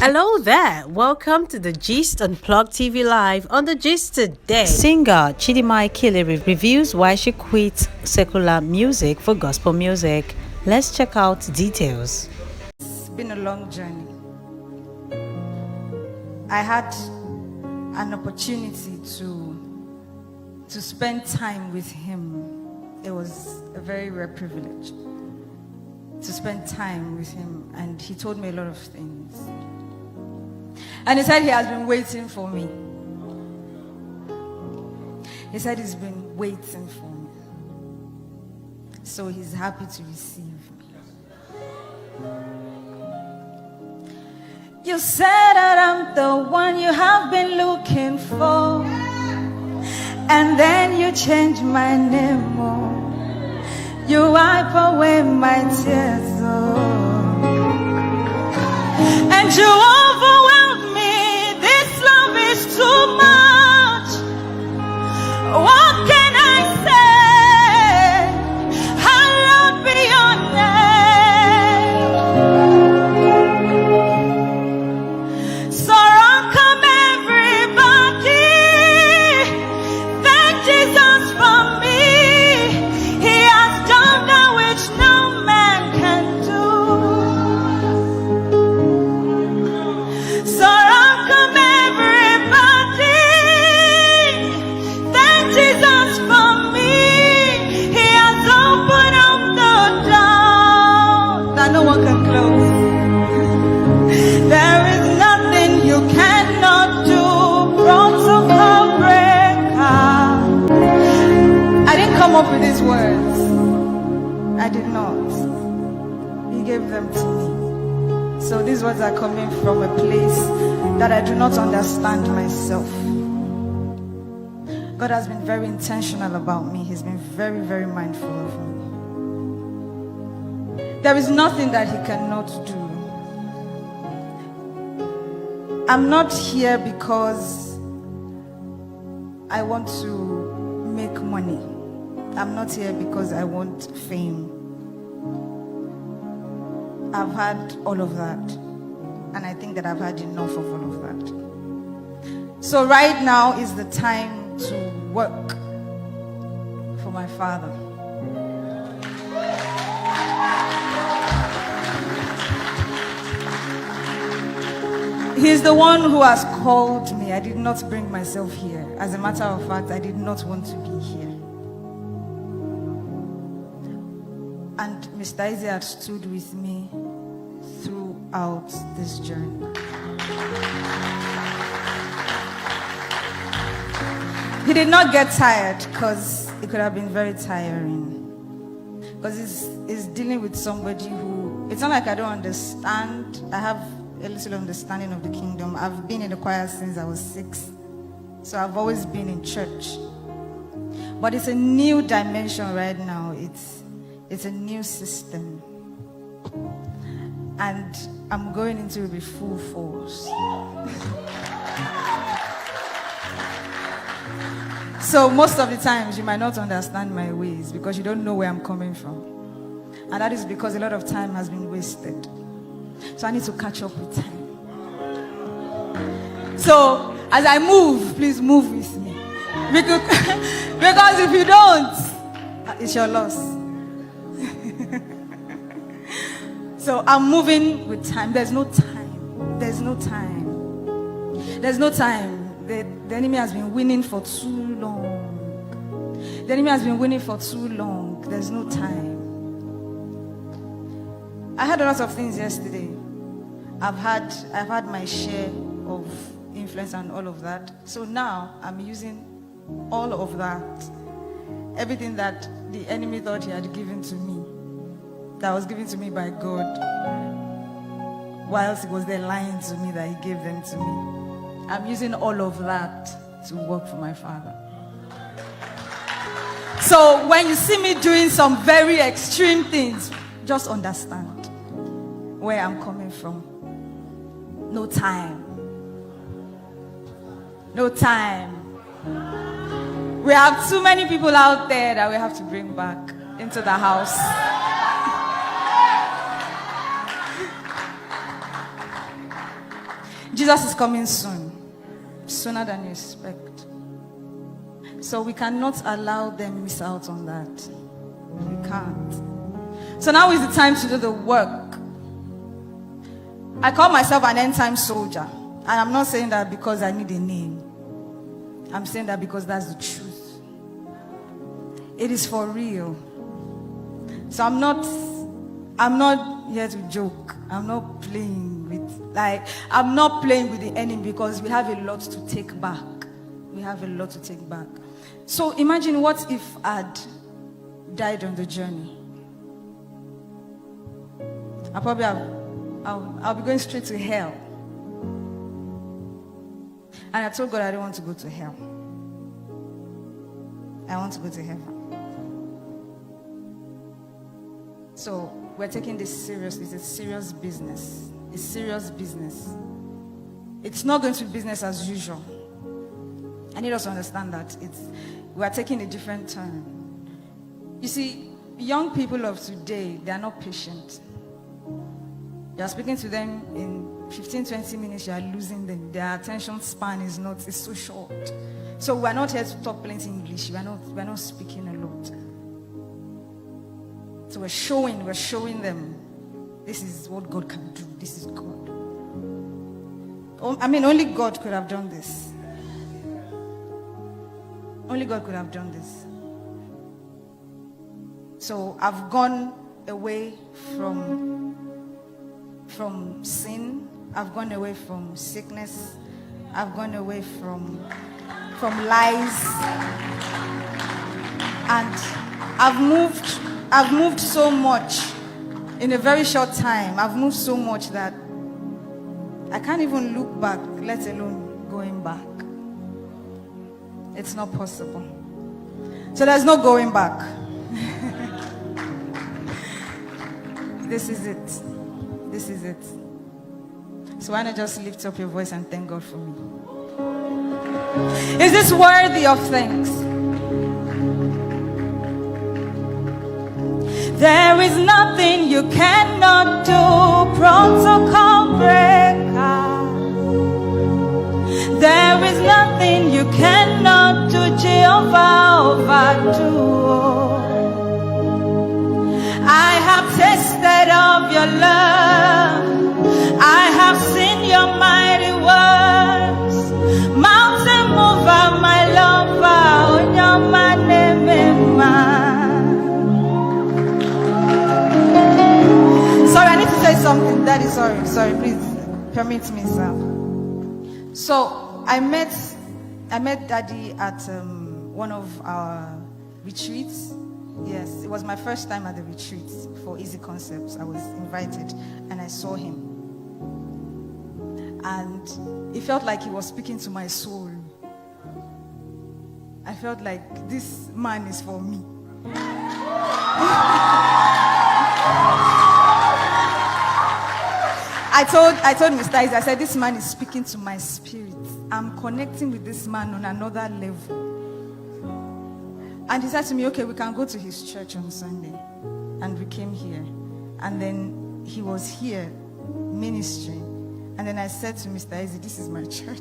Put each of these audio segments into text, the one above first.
Hello there, welcome to the Gist Unplugged TV Live. On the Gist today, singer Chidinma Ekile reviews why she quit secular music for gospel music. Let's check out details. It's been a long journey. I had an opportunity to spend time with him. It was a very rare privilege to spend time with him, and he told me a lot of things. And he said he has been waiting for me. He said he's been waiting for me. So he's happy to receive me. You said that I'm the one you have been looking for, and then you changed my name. Oh. You wipe away my tears, oh. And you overwhelm me. This love is too much. What can I say? Hallowed be your name. Sorrow come everybody. Thank Jesus for me. He has done that which no man can do. Sorrow come everybody. Thank Jesus for me. He has opened up the door that no one can close. There is nothing you cannot do. Protocol breaker. I didn't come up with these words. I did not. He gave them to me. So these words are coming from a place that I do not understand myself. God has been very intentional about me. He's been very, very mindful of me. There is nothing that he cannot do. I'm not here because I want to make money. I'm not here because I want fame. I've had all of that, and I think that I've had enough of all of that. So right now is the time to work for my Father. He's the one who has called me. I did not bring myself here. As a matter of fact, I did not want to be here. And Mr. Izzy had stood with me throughout this journey. He did not get tired, because it could have been very tiring. Because he's dealing with somebody who, it's not like I don't understand. I have a little understanding of the kingdom. I've been in the choir since I was 6. So I've always been in church. But it's a new dimension right now. It's a new system. And I'm going into it with full force. So most of the times you might not understand my ways because you don't know where I'm coming from. And that is because a lot of time has been wasted. So I need to catch up with time. So as I move, please move with me. Because if you don't, it's your loss. So I'm moving with time. There's no time. There's no time. There's no time. The enemy has been winning for too long. The enemy has been winning for too long. There's no time. I had a lot of things yesterday. I've had my share of influence and all of that. So now I'm using all of that. Everything that the enemy thought he had given to me, that was given to me by God, whilst he was there lying to me that he gave them to me. I'm using all of that to work for my Father. So when you see me doing some very extreme things, just understand where I'm coming from. No time. No time. We have too many people out there that we have to bring back into the house. Jesus is coming soon, sooner than you expect. So we cannot allow them miss out on that. We can't. So now is the time to do the work. I call myself an end-time soldier. And I'm not saying that because I need a name. I'm saying that because that's the truth. It is for real. So I'm not here to joke. I'm not playing with the enemy, because we have a lot to take back. We have a lot to take back. So imagine, what if I'd died on the journey? I'll be going straight to hell. And I told God I don't want to go to hell. I want to go to heaven. So we're taking this seriously. It's a serious business. It's serious business. It's not going to be business as usual. I need us to understand that we are taking a different turn. You see, young people of today, they are not patient. You are speaking to them in 15, 20 minutes, you are losing them. Their attention span is so short. So we are not here to talk plenty English. We are not speaking a lot. So we're showing them this is what God can do. This is God. Only God could have done this. Only God could have done this. So I've gone away from sin. I've gone away from sickness. I've gone away from lies. And I've moved so much in a very short time. I've moved so much that I can't even look back, let alone going back. It's not possible. So there's no going back. This is it. This is it. So why not just lift up your voice and thank God for me? Is this worthy of thanks? There is nothing you cannot do, protocol breaker. There is nothing you cannot do, Jehovah overdo. I have tasted of your love. I have seen your mighty works. Mountain mover, my lover, on your name. Sorry, I need to say something. Daddy, sorry, please permit me, sir. So I met Daddy at one of our retreats. Yes, it was my first time at the retreat for Easy Concepts. I was invited and I saw him. And it felt like he was speaking to my soul. I felt like this man is for me. I told Mr. Izzy, I said, this man is speaking to my spirit. I'm connecting with this man on another level. And he said to me, okay, we can go to his church on Sunday. And we came here. And then he was here ministering. And then I said to Mr. Izzy, this is my church.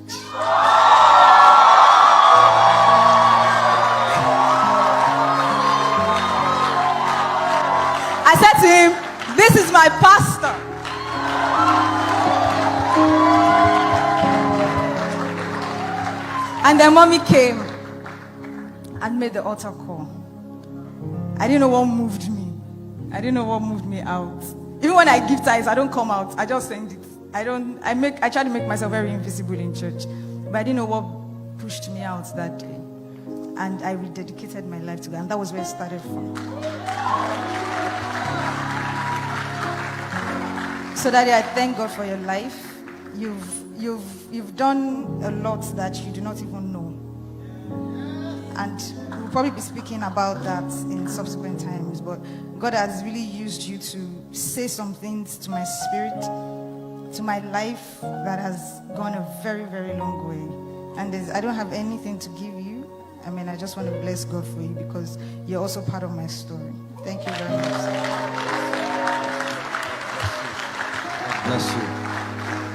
I said to him, this is my pastor. And then mommy came and made the altar call. I didn't know what moved me. I didn't know what moved me out. Even when I give tithes, I don't come out. I just send it. I try to make myself very invisible in church. But I didn't know what pushed me out that day. And I rededicated my life to God. And that was where it started from. So Daddy, I thank God for your life. You've done a lot that you do not even know. And we'll probably be speaking about that in subsequent times. But God has really used you to say some things to my spirit, to my life, that has gone a very, very long way. And I don't have anything to give you. I just want to bless God for you because you're also part of my story. Thank you very much. Bless you.